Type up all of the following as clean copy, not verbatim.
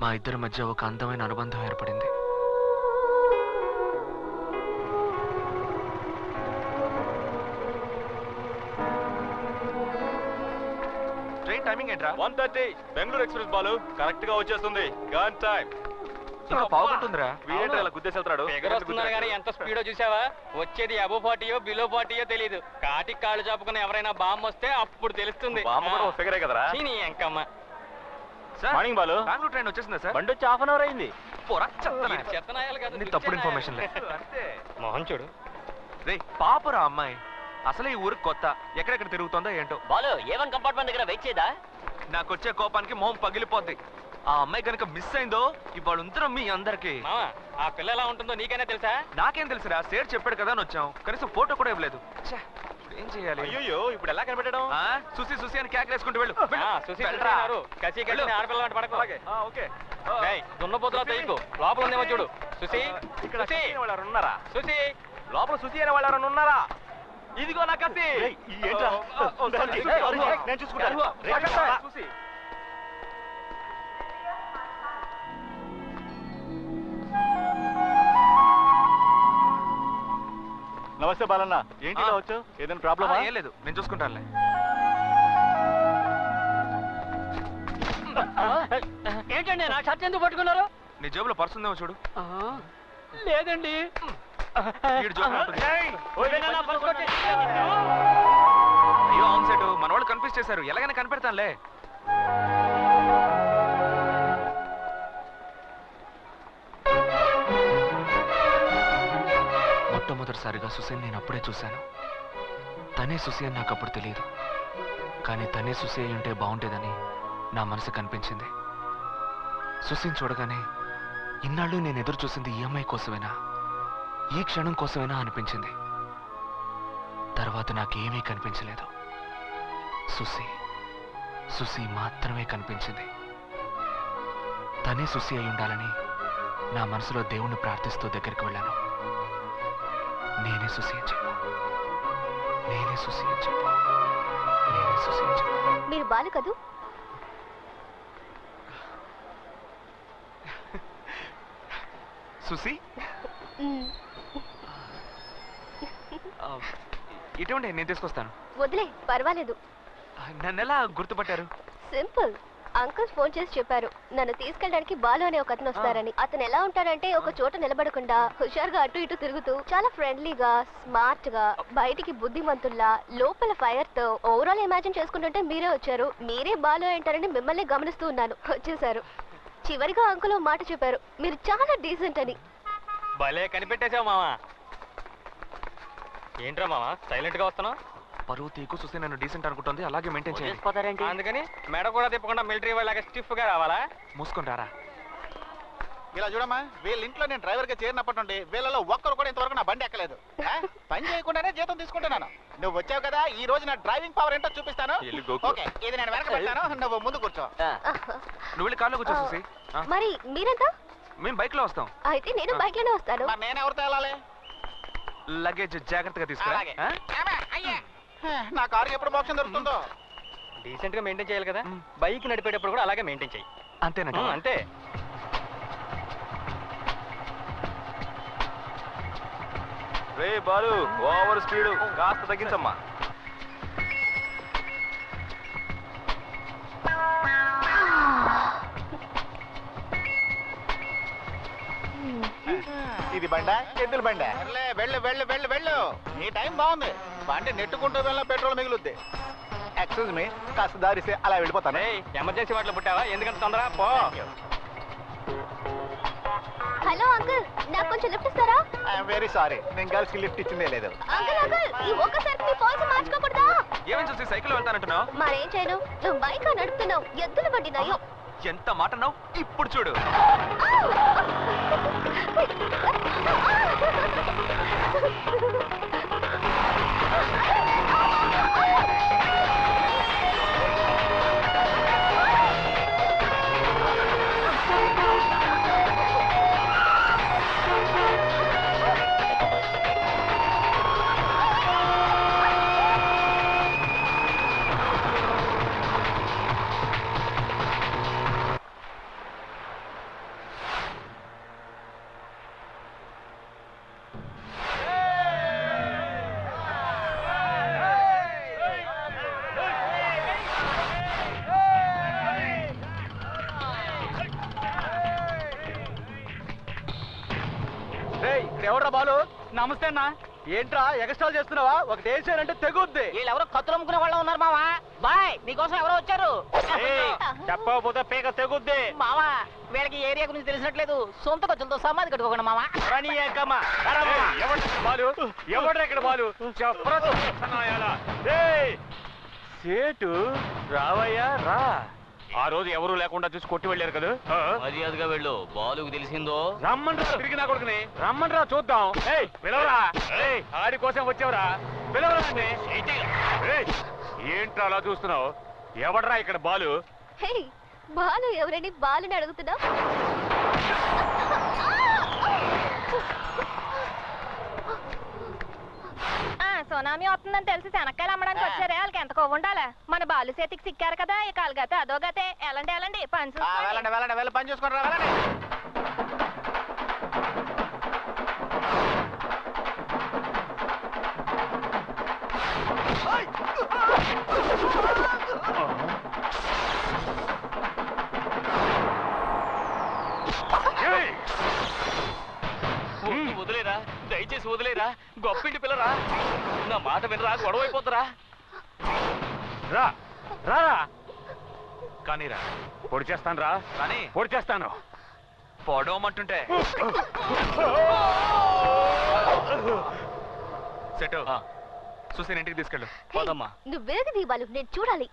మా ఇద్దరి మధ్య ఒక అందమైన అనుబంధం ఏర్పడింది. ట్రైన్ టైమింగ్ ఏంట్రా? 1:30 బెంగళూరు ఎక్స్ప్రెస్ బాలు కరెక్ట్ గా వచ్చేస్తుంది. Gun time. పావుకుంటుందిరా. వీడేంటి అలా గుద్దేసేళ్తాడు? కానీ ఎంత స్పీడో చూసావా? వచ్చేది అబో 40యో బిలో 40యో తెలియదు. కాటికి కాళ్ళు చాపుకుని ఎవరైనా బాంబు వస్తే అప్పుడు తెలుస్తుంది. బాంబు కూడా ఫిగరే కదరా. నీ ఎంకమ్మ. మార్నింగ్ బాలు. బెంగళూరు ట్రైన్ వచ్చేసిందా సార్? బండి వచ్చి హాఫ్ అన్ అవర్ అయింది. చెత్తనాయాలు కదా. తప్పుడు ఇన్ఫర్మేషన్ అంతే. మోహన్ చూడు. రే పాపరా అమ్మాయి. అసలే ఈ ఊరికి కొత్త, ఎక్కడెక్కడ తిరుగుతుందో ఏంటో. బాలు ఏవన్ కంపార్ట్మెంట్ దగ్గర వెయిట్ చేయదా? నాకు వచ్చే కోపానికి మొహం పగిలిపోద్ది. ఆ అమ్మాయి కనుక మిస్ అయిందో ఇవాళ ఉంతరం మీ అందరికి. ఆ పిల్ల ఎలా ఉంటుందో నీకైనా తెలుసా? నాకేం తెలుసురా, సేర్ చెప్పాడు కదా అని వచ్చాం. కనీసం ఫోటో కూడా ఇవ్వలేదు. ఏం చేయాలి? అయ్యో ఇప్పుడు ఎలా కనిపెట్టడం? సుసి సుసి అని కేకలేసుకుంటూ వెళ్ళు. కసి కసి ఆడపిల్ల పడకు. ఓకే. దున్నపోతులా తెయ్యకు. లోపల ఉందేమో చూడు. సుసి ఇక్కడ వాళ్ళు ఉన్నారా? సుసి లోపల సుసి అనే వాళ్ళు ఉన్నారా? ఇదిగో నా కసి. నేను చూసుకుంటాను. నమస్తే బాలన్న. ఏంటి ఇలా వచ్చావు? ఏదైనా ప్రాబ్లమా? ఏం లేదు, నేను చూసుకుంటానులే. ఏంటండి నా షర్ట్ ఎందుకు పట్టుకున్నారు? నీ జేబులో పర్స్ ఉందేమో చూడు. లేదండి. అయ్యో అవును సెట్, మన వాళ్ళు కన్ఫ్యూజ్ చేశారు. ఎలాగైనా కనిపెడతానులే. మొట్టమొదటిసారిగా సుసేన్ నేను అప్పుడే చూశాను. తనే సుసి అని నాకు అప్పుడు తెలియదు. కానీ తనే సుసి అయి ఉంటే బాగుంటేదని నా మనసు కనిపించింది. సుసిని చూడగానే ఇన్నాళ్ళు నేను ఎదురు చూసింది ఈ అమ్మాయి కోసమేనా, ఈ క్షణం కోసమేనా అనిపించింది. తర్వాత నాకేమీ కనిపించలేదు. సుసి సుసి మాత్రమే కనిపించింది. తనే సుసి అయి ఉండాలని నా మనసులో దేవుణ్ణి ప్రార్థిస్తూ దగ్గరికి వెళ్ళాను. నేనే సుసి అని చెప్పు, నేనే సుసి అని చెప్పు, నేనే సుసి అని చెప్పు. మీరు బాలు కదూ? సుసి ఇటువంటి నేను తీసుకొస్తాను. వదిలే, పర్వాలేదు. నన్ను ఎలా గుర్తుపట్టారు? సింపుల్. అంకుల్ ఫోన్ చేసి చెప్పారు నన్ను తీసుకెళ్ళడానికి బాలు అనే ఒక అతను వస్తారని. అతను ఎలా ఉంటాడంటే ఒక చోట నిలబడకుండా హుషారుగా అటు ఇటు తిరుగుతూ చాలా ఫ్రెండ్లీగా, స్మార్ట్ గా, బయటికి బుద్ధిమంతుల్లా, లోపల ఫైర్ తో. ఓవరాల్ ఇమాజిన్ చేసుకుంటుంటే మీరే వచ్చారు. మీరే బాలు అంటారని మిమ్మల్ని గమనిస్తూ ఉన్నాను. వచ్చేసారు. చివరిగా అంకుల్ మాట చెప్పారు, మీరు చాలా డీసెంట్ అని. భలే కనిపెట్టేశావు మామా. ఏంట్రా మామా సైలెంట్ గా వస్తున్నావు? పరువు తీకు సుసి నన్ను డీసెంట్ అనుకుంటుంది, అలాగే మెయింటైన్ చేయాలి. అందుకని మెడ కూడా తిప్పకుండా మిలిటరీ వాళ్ళగా స్టిఫ్ గా రావాలా? మూసుకుంటారా? ఇలా చూడమ్మా, వీళ్ళ ఇంట్లో నేను డ్రైవర్ గా చేరినప్పటి నుండి వీళ్ళలో ఒక్కరు కూడా ఇంతవరకు నా బండి ఎక్కలేదు. పని చేయకుండానే జీతం తీసుకుంటున్నాను. నువ్వు వచ్చావు కదా, ఈ రోజు నా డ్రైవింగ్ పవర్ ఏంటో చూపిస్తాను. ఓకే, ఇది నేను వెనక పెడతాను, నువ్వు ముందు కూర్చో. నువ్వు వెళ్ళి కార్లో కూర్చో సుసి. మరి మీరంతా? మేము బైక్ లో వస్తాం. అయితే నేను బైక్ లోనే వస్తాను. నేను ఎవరితో వెళ్ళాలి? లగేజ్ జాగ్రత్తగా తీసుకురా. నా కారు ఎప్పుడు మోక్షం దొరుకుతుందో. డీసెంట్ గా మెయింటైన్ చేయాలి కదా. బైక్ నడిపేటప్పుడు కూడా అలాగే మెయింటైన్ చేయి. అంతేనా? అంతే. రే బాలు, ఓవర్ స్పీడ్ కాస్త తగ్గించమ్మా. ఇది బండా, ఎద్దుల బండా? వెళ్ళు వెళ్ళు వెళ్ళు వెళ్ళు. నీ టైం బాగుంది. బండి నెట్టుకుంటూ వెళ్ళిన పెట్రోల్ మిగులుద్ది. ఎక్స్క్యూజ్ మీ, కాస్త దారిస్తే అలా వెళ్ళిపోతాను. ఎమర్జెన్సీ వాటిలో పుట్టావా? ఎందుకంత తొందర? పో. హలో అంకుల్, నాకు కొంచెం లిఫ్ట్ ఇస్తారా? ఐఎమ్ వెరీ సారీ, నేను గర్ల్స్ కి లిఫ్ట్ ఇచ్చిందే లేదు. అంకుల్ అంకుల్, ఈ ఒక్కసారి మీ పాలసీ మార్చుకోకూడదా? ఏమని చూసి సైకిల్ వెళ్తానంటున్నావు? మరేం చేయను, నువ్వు బైక్ నడుపుతున్నావు. ఎద్దుల బండి నయ్యో. ఎంత మాట అన్నావు? ఇప్పుడు చూడు. ఎవడ్రా బాలు? నమస్తే అన్న. ఏంట్రా ఎగస్ట్రాల్ చేస్తున్నావా? ఒక దేశాలంటే తెగుద్ది. వీళ్ళెవరో కత్తులు అమ్ముకునే వాళ్ళు ఉన్నారు మావా. బాయ్, నీకోసం ఎవరో వచ్చారు. చెప్పకపోతే పీక తెగుద్ది. మావా, వీళ్ళకి ఏరియా గురించి తెలిసినట్లేదు. సొంత ఖర్చులతో సమాధి కట్టుకోకుండా మావా. ఎవడ్రా ఇక్కడ బాలు? సేటు రావయ్యా రా. ఆ రోజు ఎవరు లేకుండా చూసి కొట్టి వెళ్ళారు కదా. మర్యాదగా వెళ్ళు. బాలుకు తెలిసిందో రమ్మన్రా తిరిగి నా కొడుకుని. రమ్మన్రా చూద్దాం. పిలవరా. ఆడి కోసం వచ్చావురా. పిలవరా. ఏంట్రా అలా చూస్తున్నావు? ఎవడ్రా ఇక్కడ బాలు? హే, బాలు ఎవరని బాలుని అడుగుతున్నా? సోనామి వస్తుందని తెలిసి శనక్కాయలు అమ్మడానికి వచ్చారే, వాళ్ళకి ఎంత కొవ్వు ఉండాలా? మన బాలు చేతికి సిక్కారు కదా, ఇక అలాగతే అదోగతే. వెళ్ళండి పని వెళ్ళండి వెళ్ళి పని చూసుకుంటారా? వెళ్ళండి. వదిలేరా, దయచేసి వదిలేరా. గొప్పింటి పిల్లరా, నా మాట వినరా, గొడవ అయిపోతురా. రా రా కానీ రా. పొడి చేస్తాను రా. కానీ పొడి చేస్తాను. పొడవమంటుంటే సెట్ సుసేన్ ఇంటికి తీసుకెళ్ళు. పోదమ్మా. నువ్వు వేగ దీపాలు నేను చూడాలి.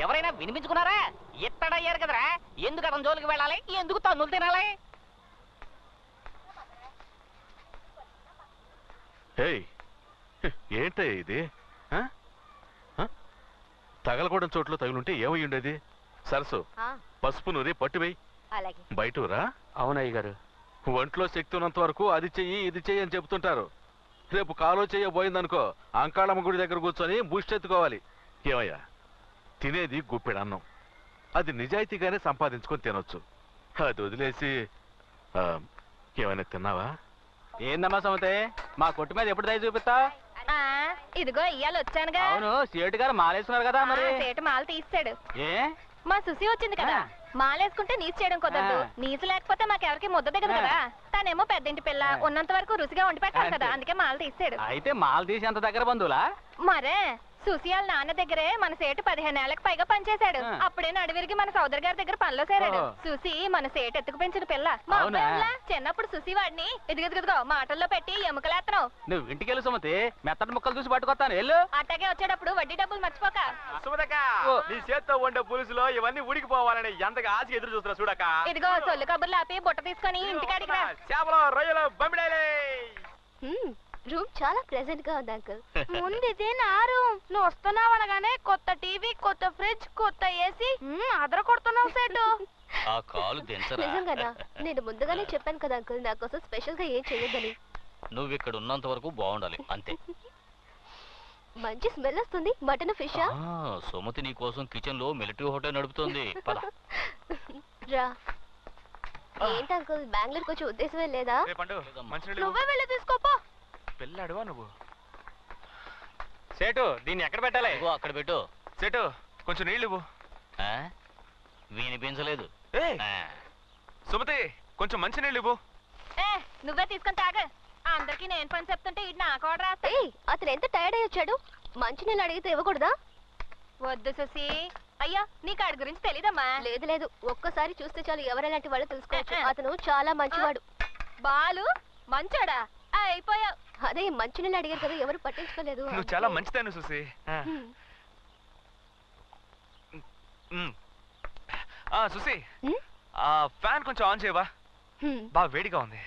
ఎవరైనా వినిపించుకున్నారా? ఎత్తడయ్యారు కదరా. ఎందుకు అతని జోలికి వెళ్ళాలి? ఎందుకు తన్నులు తినాలి? ఏంట ఇది? తగలకూడని చోట్ల తగులుంటే ఏమై ఉండేది? సరసు పసుపు నూరి పట్టువేయి. బయటరా. అవునయ్య గారు. ఒంట్లో శక్తి ఉన్నంత వరకు అది చెయ్యి ఇది చెయ్యి అని చెబుతుంటారు. రేపు కాలో చెయ్యబోయిందనుకో అంకాళమ్మ గుడి దగ్గర కూర్చొని బూష్టెత్తుకోవాలి. ఏమయ్యా, తినేది గుప్పెడు అన్నం. అది నిజాయితీగానే సంపాదించుకొని తినొచ్చు. అది వదిలేసి ఏమైనా తిన్నావా? ఏందమ్మా సమతే, మా కొట్టు మీద ఎప్పుడు దయ చూపిస్తా? ఇదిగో ఇయ్యాలి వచ్చానుగా. అవును, సేటు గారు మాలేసుకున్నారు కదా. మరి సేటు మాల తీస్తాడు. ఏ మా సుసి వచ్చింది కదా, మాలేసుకుంటే నీసు చేయడం కుదరదు. నీసు లేకపోతే మాకెవరికి ముద్ద దిగదు కదా. తనేమో పెద్దింటి పిల్ల, ఉన్నంత వరకు రుచిగా వండి పెట్టాలి కదా, అందుకే మాల తీసాడు. అయితే మాల తీసి అంత దగ్గర బంధువులా? మరే సుసి వాళ్ళ నాన్న దగ్గరే మన సేటు 15 ఏళ్లకు పైగా పనిచేశాడు. అప్పుడే నడివిరికి మన సోదరు గారి దగ్గర పనిలో చేరాడు. సుసి మన సేటు ఎత్తుకు పెంచిన పిల్ల. మా అబ్బాయిలా చిన్నప్పుడు సుసి వాడిని ఇదిగో మాటల్లో పెట్టి ఎముకలేస్తున్నావు. నువ్వు ఇంటికి వెళ్ళు సుమతి, మెత్తటి ముక్కలు చూసి పట్టుకొస్తాను వెళ్ళు. అట్టాగే వచ్చేటప్పుడు వడ్డీ డబ్బులు మర్చిపోక. సుమతక్క నీ చేత్తో వండే పులుసులో ఇవన్నీ ఉడికిపోవాలని ఎంతగా ఆశ ఎదురు చూస్తున్నా చూడక. ఇదిగో సొల్లు కబుర్లు ఆపి బుట్ట తీసుకొని ఇంటికాడికి రా. చేపలు రొయ్యలు బొమ్మిడాలే. రూమ్ చాలా ప్రెజెంట్ గా ఉంది అంకుల్. ముందు ఇది నా రూమ్. నువ్వు వస్తున్నావు అనగానే కొత్త టీవీ, కొత్త ఫ్రిడ్జ్, కొత్త ఏసీ అదర కొడుతున్నావు సేటు. ఆ కాలు దించరా. నిజంగానా? నేను ముందుగానే చెప్పాను కదా అంకుల్, నా కోసం స్పెషల్ గా ఏం చేయొద్దని. నువ్వు ఇక్కడ ఉన్నంత వరకు బాగుండాలి అంతే. మంచి స్మెల్ వస్తుంది. మటన్ ఫిషా? సుమతి నీ కోసం కిచెన్ లో మిలిటరీ హోటల్ నడుపుతోంది. పద రా. ఏంటి అంకుల్, బెంగళూరుకి వచ్చే ఉద్దేశమే లేదా? నువ్వే వెళ్ళి తీసుకోపో. పెళ్ళాడువా నువ్వు? సేటు దీన్ని ఎక్కడ పెట్టాలి? అక్కడ పెట్టు. సేటు కొంచెం నీళ్ళు ఇవ్వు. వినిపించలేదు. సుమతి కొంచెం మంచి నీళ్ళు ఇవ్వు. నువ్వే తీసుకొని తాగ. అందరికి నేను పని చెప్తుంటే ఇది నాకు ఆర్డర్ రాస్తా. అతను ఎంత టైర్డ్ అయ్యి వచ్చాడు. మంచినీళ్ళు అడిగితే ఇవ్వకూడదా? వద్దు సుసి. అయ్యా నీకు ఆడి గురించి తెలీదమ్మా. లేదు లేదు, ఒక్కసారి చూస్తే చాలు ఎవరెలాంటి వాడు తెలుసుకోవచ్చు. అతను చాలా మంచివాడు. బాలు మంచోడా? అయిపోయావు. అదే మంచినీళ్ళు అడిగారు కదా, ఎవరు పట్టించుకోలేదు. నువ్వు చాలా మంచిదాన్ని సుసి. సుసి ఆ ఫ్యాన్ కొంచెం ఆన్ చేయవా? బాగా వేడిగా ఉంది.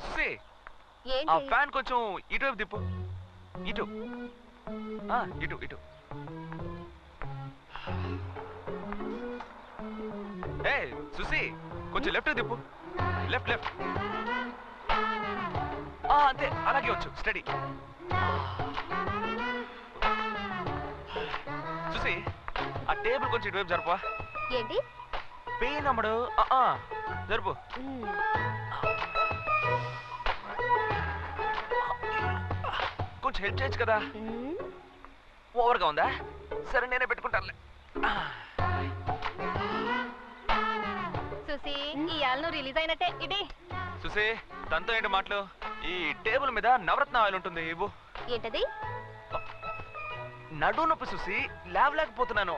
సుసి ఆ ఫ్యాన్ కొంచెం ఇటువైపు తిప్పు. ఇటు ఇటు ఇటు. ఏ సుసి కొంచెం లెఫ్ట్ తిప్పు. Left left. అంతే, అలాగే వచ్చు. స్టడీ. సుసి ఆ టేబుల్ కొంచెం ఇటువైపు జరుపా. ఏంటి పెయిన్ అమ్మడు. జరుపు. కొంచెం హెల్ప్ చేయొచ్చు కదా. ఓవర్గా ఉందా? సరే నేనే పెట్టుకుంటానులే. సుసి ఇవాళ నువ్వు రిలీజ్ అయినట్టే. ఇది సుసి దాంతో ఏంటి మాటలు? ఈ టేబుల్ మీద నవరత్న ఆయిల్ ఉంటుంది, ఇవ్వు. ఏంటది? నడు నొప్పి సుసి, లేవలేకపోతున్నాను.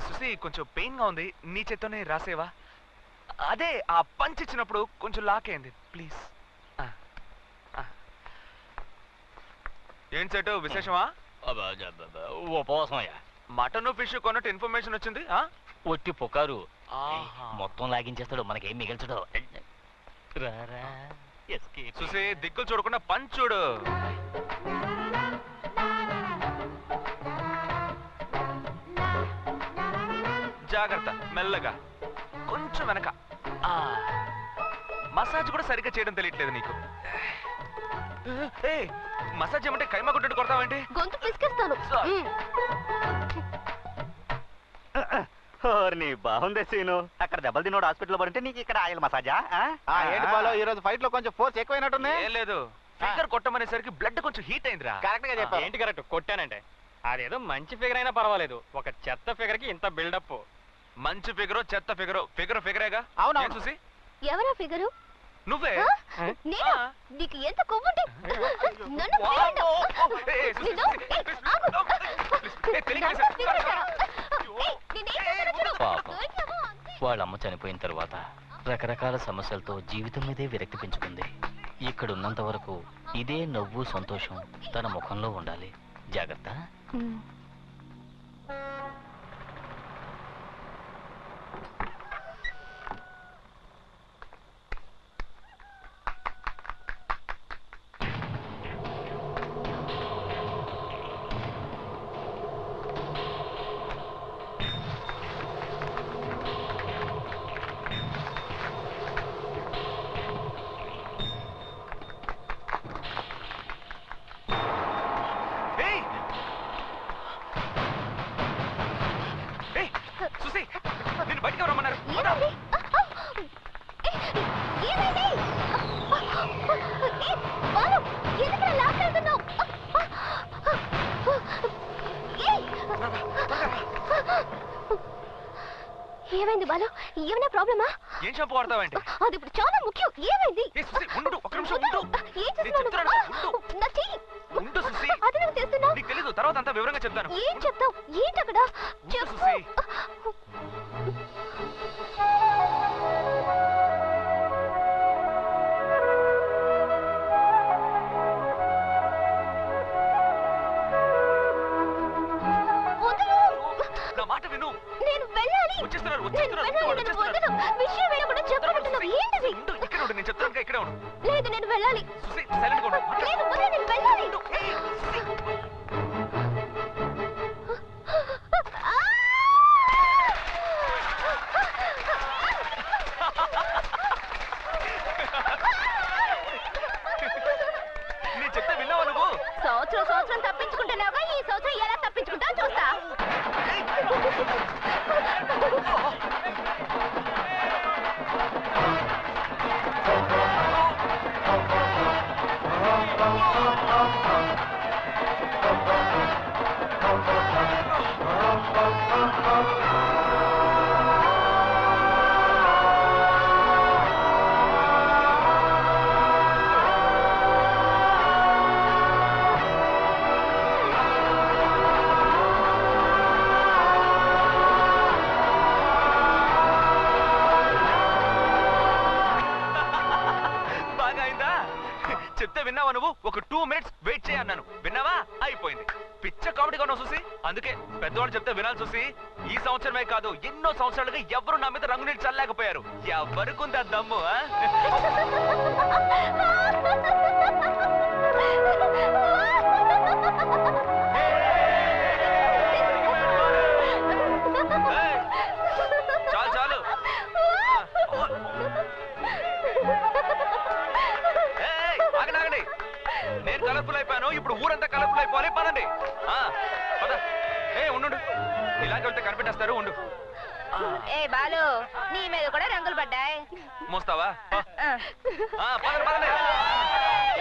సుసి కొంచెం పెయిన్ గా ఉంది, నీ చేత్తోనే రాసేవా? అదే ఆ పంచ్ ఇచ్చినప్పుడు కొంచెం లాకేయండి ప్లీజ్. ఏంటి సెట్ విశేషమా? ఉపవాసమయ్యా. మటన్ ఫిష్ కొన్నట్టు ఇన్ఫర్మేషన్ వచ్చింది. ఒట్టి పొకారు మొత్తం లాగించేస్తాడు, మనకేం మిగల్చడు. చూసి దిక్కులు చూడకుండా పంచ్ చూడు. జాగ్రత్త, మెల్లగా కొంచెం వెనక. మసాజ్ కూడా సరిగ్గా చేయడం తెలియట్లేదు నీకు. మసాజ్ ఏమంటే కైమా కొట్టట్టు కొడతావేంటి? గొంతు పిసికేస్తాను. బాగుంది సీను. అక్కడ దెబ్బలు తినోడు హాస్పిటల్ పడితే నీకు ఇక్కడ ఆయిల్ మసాజా? ఏంటి బాలో ఈ రోజు ఫైట్ లో కొంచెం ఫోర్స్ ఎక్కువైనట్టుంది. ఏం లేదు, ఫిగర్ కొట్టమనేసరికి బ్లడ్ కొంచెం హీట్ అయిందిరా. కరెక్ట్ గా చెప్పావు. ఏంటి కరెక్ట్? కొట్టానంటే అదేదో మంచి ఫిగర్ అయినా పర్వాలేదు, ఒక చెత్త ఫిగర్ కి ఇంత బిల్డప్. మంచి ఫిగరో చెత్త ఫిగరో, ఫిగర్ ఫిగరేగా. అవునా చూసి ఎవరా ఫిగరు? నువ్వే. నీకు ఎంత కొవ్వుంటే వాళ్ళమ్మ చనిపోయిన తర్వాత రకరకాల సమస్యలతో జీవితం మీదే విరక్తి పెంచుకుంది. ఇక్కడున్నంత వరకు ఇదే నవ్వు సంతోషం తన ముఖంలో ఉండాలి. జాగ్రత్త. ఏమైంది బాలు? ఏమైనా ప్రాబ్లమా? ఏం షాంపూ వాడతావేంటి? అది ఇప్పుడు చాలా ముఖ్యం. ఏమైంది? ఏ సుసి, ఉండు, ఒక్క నిమిషం ఉండు. ఏం నేను చెప్తున్నాను, చేస్తున్నావు? నా చెయ్యి. ఉండు సుసి. అది నాకు చేస్తున్నావు. నీకు తెలీదు, తర్వాత అంతా వివరంగా చెప్తాను. ఏం చెప్తావు? ఏంటి అక్కడ? చెప్పు. సుసి. నా మాట విను. నేను వెళ్ళాలి. వచ్చేస్తున్నారు, నేను వచ్చేస్తున్నారు, వెళ్ళాలి. వాళ్ళు నేను వచ్చేస్తున్నారు. వదలను. విషయం వేయకుండా చెప్పమంటున్నావు. ఏంటిది? ఉండు, ఇక్కడే ఉండు, నేను చెప్తాను, ఇక్కడే ఉండు. లేదు, నేను వెళ్ళాలి. సుసి, సైలెంట్ గా ఉండు. లేదు, వదిలే, నేను వెళ్ళాలి. ఏయ్, సుసి. నేను చెప్తే విన్నావా నువ్వు? సంవత్సరం తప్పించుకుంటున్నావుగా, ఈ సంవత్సరం ఎలా తప్పించుకుంటావు చూస్తా. బాగా అయిందా? చెప్తే విన్నావా నువ్వు? ఒక 2 minutes వెయిట్ చేయ అన్నాను, విన్నావా? అయిపోయింది. పిచ్చ కామెడీగా ఉన్నావు చూసి. అందుకే పెద్దవాళ్ళు చెప్తే వినాలి చూసి. ఈ సంవత్సరమే కాదు, ఎన్నో సంవత్సరాలుగా ఎవరు నా మీద రంగు నీళ్ళు చల్లలేకపోయారు. ఎవరికుంది ఆ దమ్ము? ఆ? ఏయ్, చాలు చాలు. ఏయ్, ఆగండి ఆగండి. నేను కలర్ఫుల్ అయిపోయాను, ఇప్పుడు ఊరంతా కలర్ఫుల్ అయిపోవాలి. పదండి. పద. ఉండు, ఇలాగే వెళ్తే కనిపెట్టేస్తారు. ఉండు. ఏ బాలు, నీ మీద కూడా రంగులు పడ్డాయి. మోస్తావా? పదండి పదండి.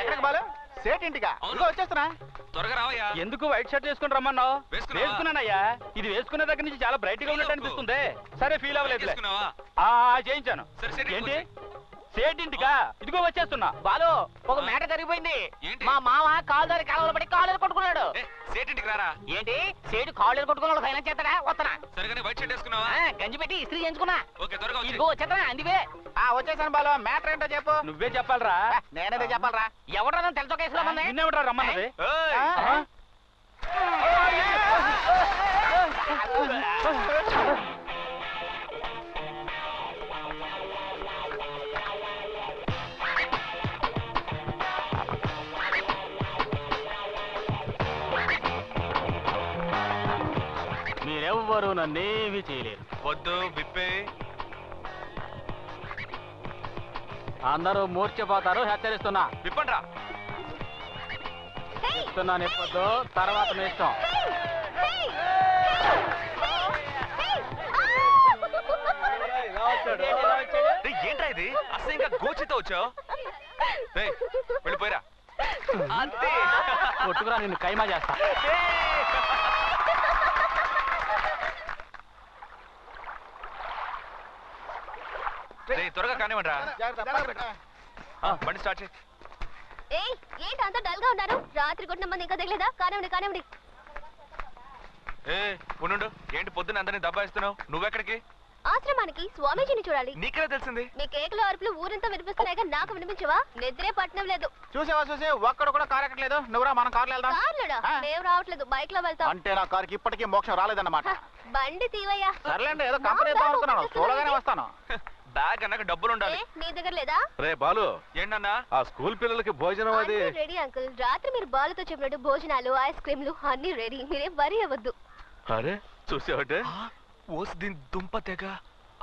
ఎక్కడికి బాలు? సేటింటిగా? అవును. ఇదిగో వచ్చేస్తున్నా. త్వరగా రావయ్యా. ఎందుకు వైట్ షర్ట్ వేసుకుని రమ్మన్నావు? వేసుకున్నావా? వేసుకున్నానయ్యా. ఇది వేసుకునే దగ్గర నుంచి చాలా బ్రైట్ గా ఉన్నట్టు అనిపిస్తుంది. సరే, ఫీల్ అవ్వలేదు. వేసుకున్నావా? చేయించాను. సరే, సరే, ఏంటి సేటింటికా? ఇదిగో వచ్చేస్తున్నా. బాలు, ఒక మేట జరిగిపోయింది. ఏంటి? మా మామ కాలు దారి కాలంలో పడి కాళ్ళు కొట్టుకున్నాడు. ఏ, సేటింటికి రారా. ఏంటి సేటు కాళ్ళు కొట్టుకున్న ఫైనాన్స్ చేస్తాడా? వస్తానా? సరిగానే వైట్ షర్ట్ వేసుకున్నావా? గంజి పెట్టి ఇస్త్రీ చేయించుకున్నా. ఓకే, త్వరగా వచ్చేయ్. ఇదిగో వచ్చేస్తానా? అందివే. వచ్చేసాను బాలు. మ్యాటర్ ఏంటో చెప్పు. నువ్వే చెప్పాలరా. నేనేదో చెప్పాలరా? ఎవడన్నా తెలుసో కేసులో మంది? నిన్నెవడరా రమ్మన్నది? ఏయ్, మీరెవ్వరూ నన్నేమీ చేయలేరు. వద్దు, విప్పే. అందరూ మూర్ఛపోతారు. హెచ్చరిస్తున్నా. విప్పండ్రా. ఇస్తున్నాను ఇప్పొద్దు, తర్వాత మీ ఇష్టం. ఏయ్, ఏంట్రా ఇది? అసలు ఇంకా గోచితో వచ్చావు? ఏయ్, వెళ్ళిపోయిరా. అంతే. కొట్టుకురా, నిన్ను కైమా చేస్తా. ఏయ్, త్వరగా కానివ్వండిరా. జాగ్రత్త. బండి స్టార్ట్ చేయి. ఏయ్, ఏంటి అంత డల్ గా ఉన్నారు? రాత్రి కొట్టిన మంది ఇంకా తగలేదా? కానివ్వండి కానివ్వండి. ఏ ఉండు. ఏంటి పొద్దున్న అందరినీ దబ్బాయిస్తున్నావు? నువ్వెక్కడికి? ఆశ్రమానికి స్వామీజీని చూడాలి. నీకెలా తెలిసింది? మీ కేకలు అరుపులు ఊరంతా వినిపిస్తున్నాయిగా, నాకు వినిపించవా? నిద్రే పట్టణం లేదు. చూసావా చూసి ఒక్కడు కూడా కారు ఎక్కట్లేదు. నువ్వురా, మనం కార్లో వెళ్దాం. కార్లోడా? మేము రావట్లేదు, బైక్ లో వెళ్తాం. అంటే నా కారుకి ఇప్పటికీ మోక్షం రాలేదన్నమాట. బండి తీవయ్యా. సర్లేండి, ఏదో కంపెనీ ఇద్దాం అనుకున్నాను. చూడగానే వస్తాను. బ్యాగ్ అన్నాక డబ్బులు ఉండాలి. నీ దగ్గర లేదా? రే బాలు, ఏంటన్నా? ఆ స్కూల్ పిల్లలకి భోజనం అది. Ready uncle. రాత్రి మీరు బాలుతో చెప్పినట్టు భోజనాలు, ఐస్ క్రీమ్లు అన్ని రెడీ. మీరేం వరి అవ్వద్దు. అరే చూసావటే, ఓసి దీని దుంప తెగ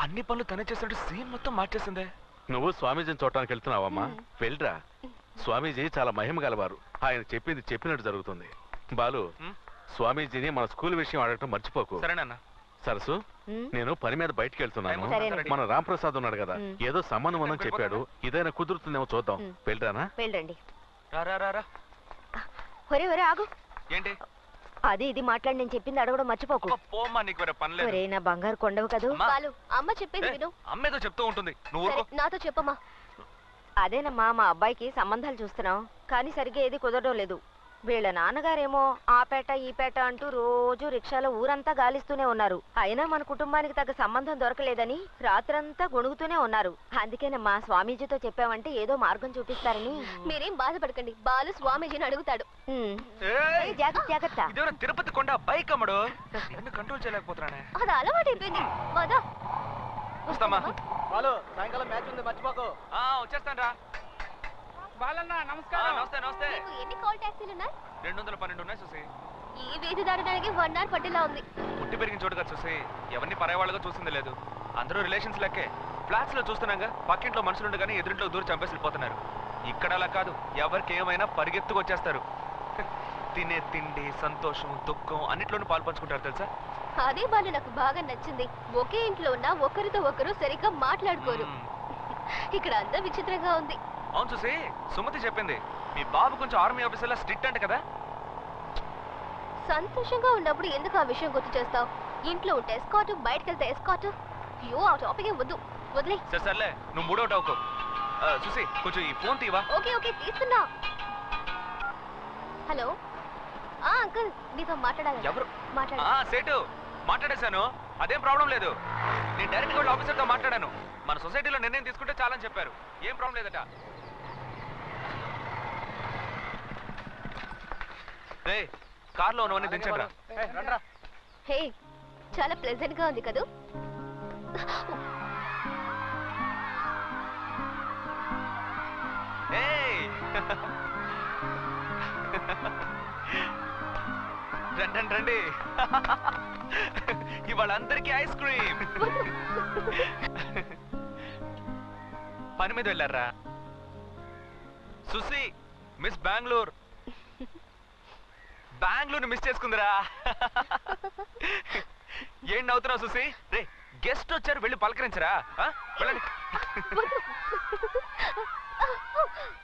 అన్ని పనులు తనే చేసినట్టు సీన్ మొత్తం మార్చేసిందే. నువ్వు స్వామీజీని చూడటానికి వెళ్తున్నావమ్మా? వెళ్ళరా. స్వామీజీ చాలా మహిమ గలవారు. ఆయన చెప్పింది చెప్పినట్టు జరుగుతుంది. బాలు, స్వామీజీని మన స్కూల్ విషయం అడగటం మర్చిపోకు. సరేనన్నా. సరసు, నేను పని మీద బయటికి వెళ్తున్నాను. సరేనండి. మన రాంప్రసాద్ ఉన్నాడు కదా, ఏదో సంబంధం ఉందని చెప్పాడు. ఇదైనా కుదురుతుందేమో చూద్దాం. వెళ్ళరానా? వెళ్ళండి. రా రా రా రా. ఒరే ఒరే ఆగు. ఏంటి? అది ఇది మాట్లాడి నేను చెప్పింది అడగడం మర్చిపోకు. పోమ్మా, నీకు వేరే పని లేదు. ఒరే నా బంగారు కొండవు కదూ. బాలు అమ్మ చెప్పింది విను. అమ్మేదో చెప్తూ ఉంటుంది, నువ్వు సరే, ఊరుకో. నాతో చెప్పమ్మా. అదేనమ్మా మా అబ్బాయికి సంబంధాలు చూస్తున్నాం, కానీ సరిగ్గా ఏది కుదరడం లేదు. వీళ్ళ నాన్నగారేమో ఆ పేట ఈ పేట అంటూ రోజు రిక్షాలో ఊరంతా గాలిస్తూనే ఉన్నారు. అయినా మన కుటుంబానికి తగ్గ సంబంధం దొరకలేదని రాత్రంతా గొణుగుతూనే ఉన్నారు. అందుకేనమ్మా స్వామీజీతో చెప్పామంటే ఏదో మార్గం చూపిస్తారని. మీరేం బాధపడకండి, బాలు స్వామీజీని అడుగుతాడు. ఏయ్, జాగ్రత్త జాగ్రత్త. ఇదేమన్నా తిరుపతి కొండ బైక్ అమ్మడు, నన్ను కంట్రోల్ చేయలేకపోతున్నానే. అది అలవాటైపోయింది. వదా వస్తామా? సాయంకాలం మ్యాచ్ ఉంది, మర్చిపోకు. వచ్చేస్తాను రా. బాలన్న నమస్కారం. నమస్తే నమస్తే. నీకు ఎన్ని కాల్ ట్యాక్సీలు ఉన్నాయి? 212 ఉన్నాయి చూసి. ఈ వీధి దాటడానికి 1 hour పట్టేలా ఉంది. పుట్టి పెరిగిన చోటు కదా చూసి, ఎవరిని పరాయవాళ్ళగా చూసింది లేదు. అందరూ రిలేషన్స్ లెక్కే. ఫ్లాట్స్ లో చూస్తున్నాగా, పక్కింట్లో మనుషులుండి కానీ ఎదురింట్లో దూరం చంపేసి వెళ్ళిపోతున్నారు. ఇక్కడ అలా కాదు, ఎవరికి ఏమైనా పరిగెత్తుకు వచ్చేస్తారు. తినే తిండి, సంతోషం, దుఃఖం అన్నిట్లోనూ పాలు పంచుకుంటారు తెలుసా. అదే బాలు నాకు బాగా నచ్చింది. ఒకే ఇంట్లో ఉన్న ఒకరితో ఒకరు సరిగ్గా మాట్లాడుకోరు. ఇక్కడ అంతా విచిత్రంగా ఉంది. అవును చూసి, సుమతి చెప్పింది మీ బాబు కొంచెం ఆర్మీ ఆఫీసర్లా స్ట్రిక్ట్ అంట కదా. సంతోషంగా ఉన్నప్పుడు ఎందుకు ఆ విషయం గుర్తు చేస్తావు? ఇంట్లో ఉంటే ఎస్కాట్, బయటకు వెళ్తే ఎస్కాట్. అయ్యో ఆ టాపిక్ వద్దు, వదిలే. సరే సర్లే, నువ్వు మూడవుట్ అవుకో. చూసి కొంచెం ఈ ఫోన్ తీవా. ఓకే ఓకే తీస్తున్నా. హలో అంకుల్, నీతో మాట్లాడాలి. ఎవరు? మాట్లాడు. సేటు మాట్లాడేశాను, అదేం ప్రాబ్లం లేదు. నేను డైరెక్ట్ గా ఆఫీసర్తో మాట్లాడాను. మన సొసైటీలో నిర్ణయం తీసుకుంటే చాలని చెప్పారు. ఏం ప్రాబ్లం లేదట. కార్లో ఉన్నవన్నీ దించండి. హే, చాలా ప్లెజెంట్ గా ఉంది కదూ. రండి రండి, ఇవాళ అందరికీ ఐస్ క్రీమ్. పని మీద వెళ్ళారా? సుసి మిస్ బెంగళూరు మిస్ చేసుకుందిరా. ఏం నవ్వుతున్నావు సుసి? రే గెస్ట్ వచ్చారు, వెళ్ళి పలకరించరా. వెళ్ళండి.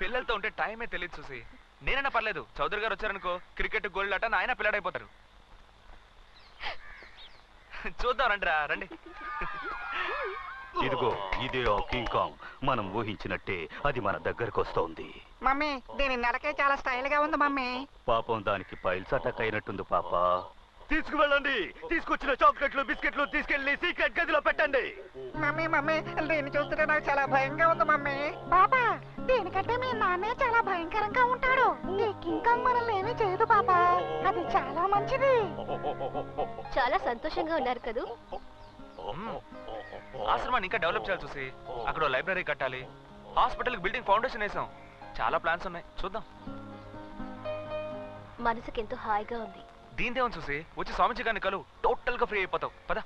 పిల్లలతో ఉంటే టైమే తెలియదు సుసి. నేనైనా పర్లేదు, చౌదరి గారు వచ్చారనుకో, క్రికెట్ గోల్డ్ ఆట ఆయన పిల్లాడైపోతారు. చూద్దాం రండి రా, రండి. ఇదిగో ఇదే ఆ కింగ్ కాంగ్. మనం ఊహించినట్టే అది మన దగ్గరకు వస్తోంది. మమ్మీ దీని నడకే చాలా స్టైల్ గా ఉంది మమ్మీ. పాపం దానికి పైల్స్ అటాక్ అయినట్టుంది పాప. తీసుకువెళ్ళండి, తీసుకొచ్చిన చాక్లెట్లు బిస్కెట్లు తీసుకెళ్లి సీక్రెట్ గదిలో పెట్టండి. మమ్మీ మమ్మీ దీన్ని చూస్తుంటే నాకు చాలా భయంగా ఉంది మమ్మీ. పాపా దీనికంటే మీ నాన్నే చాలా భయంకరంగా ఉంటాడు. ఈ కింగ్ కాంగ్ మనల్ని ఏమీ చేయదు పాపా, అది చాలా మంచిది. చాలా సంతోషంగా ఉన్నారు కదూ. ఆశ్రమాన్ని ఇంకా డెవలప్ చేయాలి చూసి. అక్కడ లైబ్రరీ కట్టాలి, హాస్పిటల్ బిల్డింగ్ ఫౌండేషన్ వేసాం. చాలా ప్లాన్స్ ఉన్నాయి, చూద్దాం. మనసుకి ఎంతో హాయిగా ఉంది. దీనిదేమని చూసి, వచ్చి స్వామిజీ గారిని కలు, టోటల్ గా ఫ్రీ అయిపోతావు. పద.